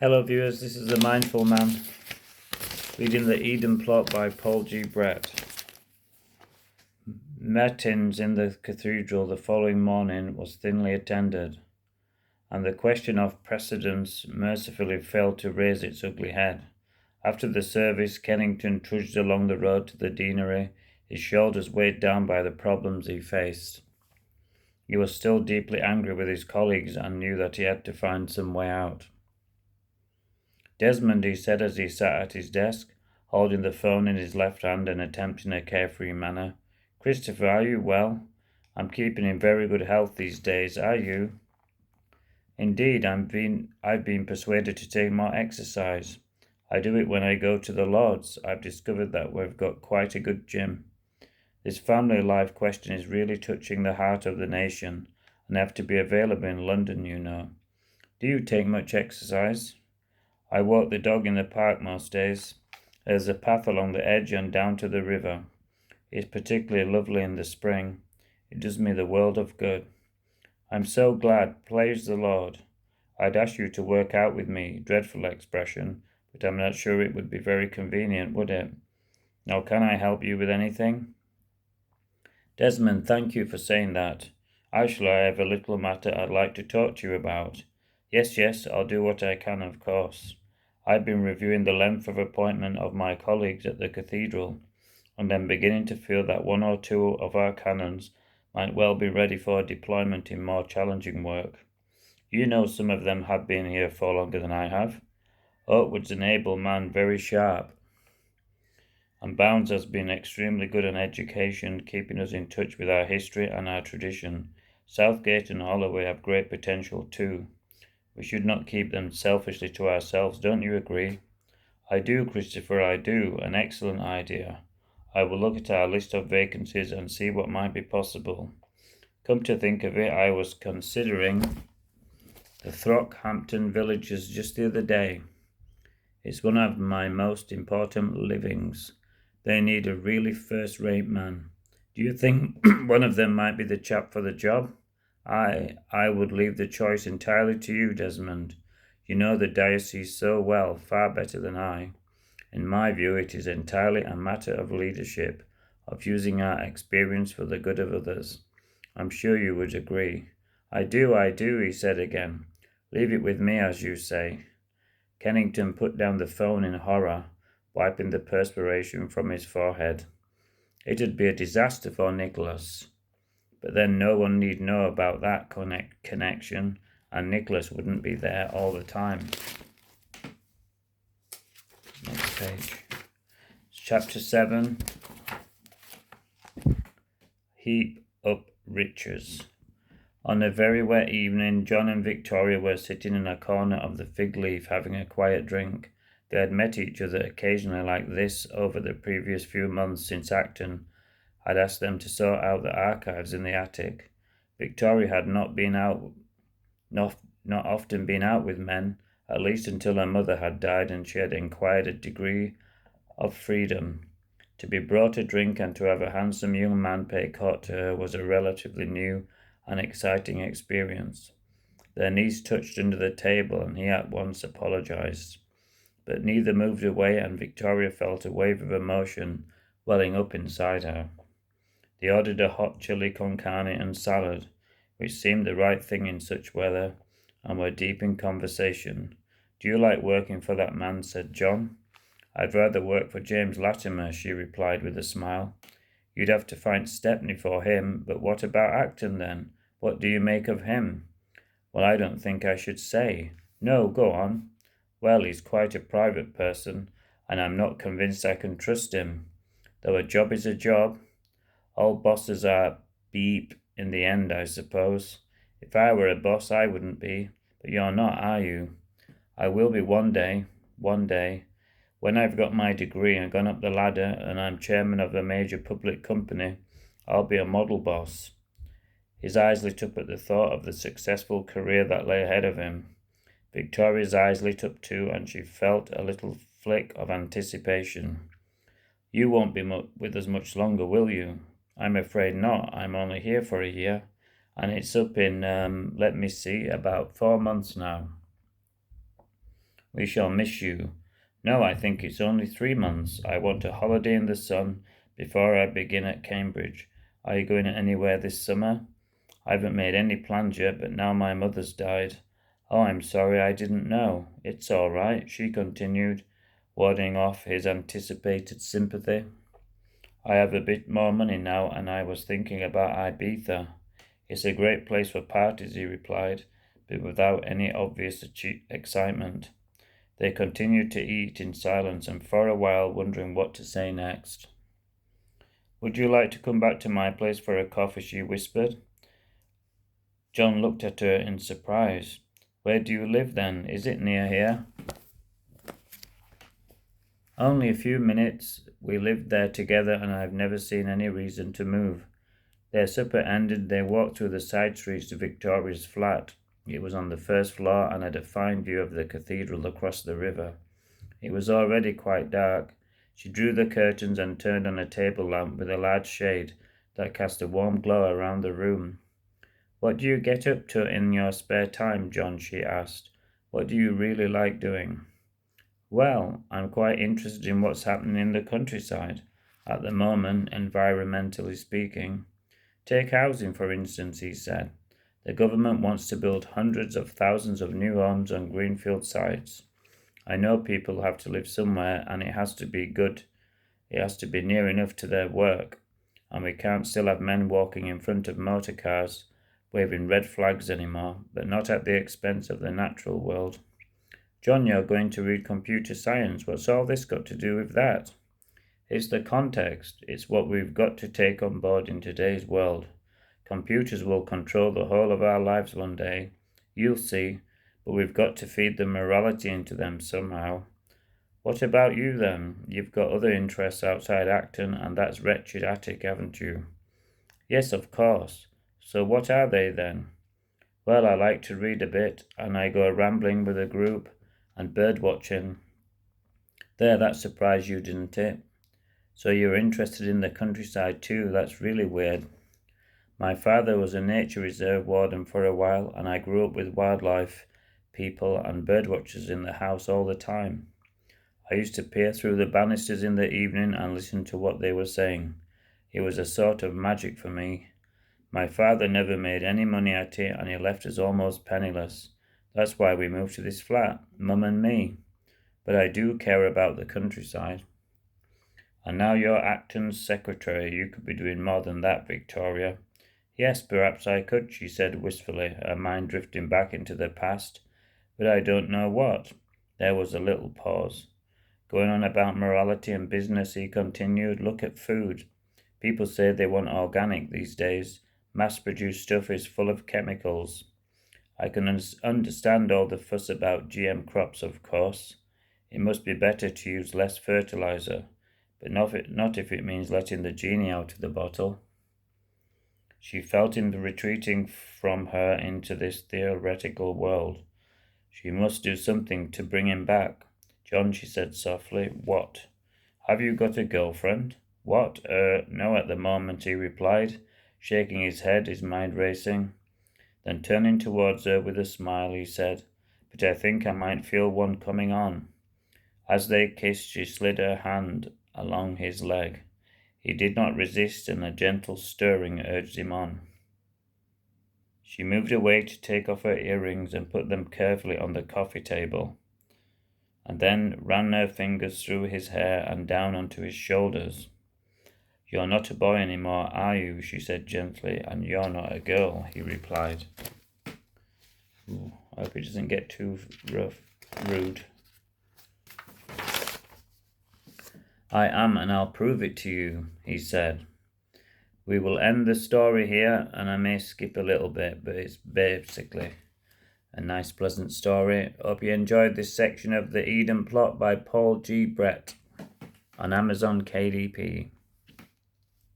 Hello viewers, this is The Mindful Man, reading the Eden Plot by Paul G. Brett. Matins in the cathedral the following morning was thinly attended, and the question of precedence mercifully failed to raise its ugly head. After the service, Kennington trudged along the road to the deanery, his shoulders weighed down by the problems he faced. He was still deeply angry with his colleagues and knew that he had to find some way out. "Desmond," he said as he sat at his desk, holding the phone in his left hand and attempting a carefree manner. "Christopher, are you well? I'm keeping in very good health these days. Are you?" "Indeed, I've been persuaded to take more exercise. I do it when I go to the Lords. I've discovered that we've got quite a good gym. This family life question is really touching the heart of the nation, and I have to be available in London, you know. Do you take much exercise?" "I walk the dog in the park most days. There's a path along the edge and down to the river. It's particularly lovely in the spring. It does me the world of good." "I'm so glad. Praise the Lord. I'd ask you to work out with me. Dreadful expression, but I'm not sure it would be very convenient, would it? Now, can I help you with anything?" "Desmond, thank you for saying that. Actually, I have a little matter I'd like to talk to you about." Yes, I'll do what I can, of course. I've been reviewing the length of appointment of my colleagues at the cathedral, and I'm beginning to feel that one or two of our canons might well be ready for deployment in more challenging work. You know some of them have been here for longer than I have. Oakwood's an able man, very sharp, and Bounds has been extremely good on education, keeping us in touch with our history and our tradition. Southgate and Holloway have great potential too. We should not keep them selfishly to ourselves, don't you agree?" "I do, Christopher, I do. An excellent idea. I will look at our list of vacancies and see what might be possible. Come to think of it, I was considering the Throckhampton villagers just the other day. It's one of my most important livings. They need a really first-rate man. Do you think one of them might be the chap for the job?" I would leave the choice entirely to you, Desmond. You know the diocese so well, far better than I. In my view, it is entirely a matter of leadership, of using our experience for the good of others. I'm sure you would agree." I do, he said again. "Leave it with me, as you say." Kennington put down the phone in horror, wiping the perspiration from his forehead. It'd be a disaster for Nicholas. But then no one need know about that connection, and Nicholas wouldn't be there all the time. Next page. Chapter 7. Heap up riches. On a very wet evening, John and Victoria were sitting in a corner of the Fig Leaf having a quiet drink. They had met each other occasionally like this over the previous few months since Acton had asked them to sort out the archives in the attic. Victoria had not often been out with men, at least until her mother had died and she had acquired a degree of freedom. To be brought a drink and to have a handsome young man pay court to her was a relatively new and exciting experience. Their knees touched under the table and he at once apologized. But neither moved away, and Victoria felt a wave of emotion welling up inside her. They ordered a hot chili con carne and salad, which seemed the right thing in such weather, and were deep in conversation. "Do you like working for that man?" said John. "I'd rather work for James Latimer," she replied with a smile. "You'd have to find Stepney for him, but what about Acton then? What do you make of him?" "Well, I don't think I should say." "No, go on." "Well, he's quite a private person, and I'm not convinced I can trust him. Though a job is a job. All bosses are beep in the end, I suppose. If I were a boss, I wouldn't be. But you're not, are you?" "I will be one day. When I've got my degree and gone up the ladder and I'm chairman of a major public company, I'll be a model boss." His eyes lit up at the thought of the successful career that lay ahead of him. Victoria's eyes lit up too, and she felt a little flick of anticipation. "You won't be with us much longer, will you?" "I'm afraid not. I'm only here for a year, and it's up in, about 4 months now." We shall miss you. No, I think it's only 3 months. I want a holiday in the sun before I begin at Cambridge. Are you going anywhere this summer? I haven't made any plans yet, but now my mother's died. Oh, I'm sorry, I didn't know. It's all right, she continued, warding off his anticipated sympathy. I have a bit more money now, and I was thinking about Ibiza. It's a great place for parties, he replied, but without any obvious excitement. They continued to eat in silence and for a while wondering what to say next. Would you like to come back to my place for a coffee? She whispered. John looked at her in surprise. Where do you live then? Is it near here? Only a few minutes. We lived there together and I have never seen any reason to move. Their supper ended, they walked through the side streets to Victoria's flat. It was on the first floor and had a fine view of the cathedral across the river. It was already quite dark. She drew the curtains and turned on a table lamp with a large shade that cast a warm glow around the room. What do you get up to in your spare time, John? She asked. What do you really like doing? Well, I'm quite interested in what's happening in the countryside, at the moment, environmentally speaking. Take housing, for instance, he said. The government wants to build hundreds of thousands of new homes on greenfield sites. I know people have to live somewhere, and it has to be good. It has to be near enough to their work, and we can't still have men walking in front of motor cars, waving red flags anymore, but not at the expense of the natural world. John, you're going to read computer science. What's all this got to do with that? It's the context. It's what we've got to take on board in today's world. Computers will control the whole of our lives one day. You'll see, but we've got to feed the morality into them somehow. What about you then? You've got other interests outside Acton and that wretched attic, haven't you? Yes, of course. So what are they then? Well, I like to read a bit, and I go rambling with a group, and bird watching. There, that surprised you, didn't it? So you're interested in the countryside too? That's really weird. My father was a nature reserve warden for a while, and I grew up with wildlife, people, and bird watchers in the house all the time. I used to peer through the banisters in the evening and listen to what they were saying. It was a sort of magic for me. My father never made any money at it, and he left us almost penniless. That's why we moved to this flat, Mum and me. But I do care about the countryside. And now you're Acton's secretary. You could be doing more than that, Victoria. Yes, perhaps I could, she said wistfully, her mind drifting back into the past. But I don't know what. There was a little pause. Going on about morality and business, he continued. Look at food. People say they want organic these days. Mass-produced stuff is full of chemicals. I can understand all the fuss about GM crops, of course. It must be better to use less fertilizer, but not if it means letting the genie out of the bottle. She felt him retreating from her into this theoretical world. She must do something to bring him back. John, she said softly. What? Have you got a girlfriend? What? No at the moment, he replied, shaking his head, his mind racing. Then turning towards her with a smile, he said, But I think I might feel one coming on. As they kissed, she slid her hand along his leg. He did not resist, and a gentle stirring urged him on. She moved away to take off her earrings and put them carefully on the coffee table, and then ran her fingers through his hair and down onto his shoulders. You're not a boy any more, are you? She said gently. And you're not a girl, he replied. Ooh, I hope it doesn't get too rude. I am, and I'll prove it to you, he said. We will end the story here, and I may skip a little bit, but it's basically a nice, pleasant story. Hope you enjoyed this section of the Eden Plot by Paul G. Brett on Amazon KDP.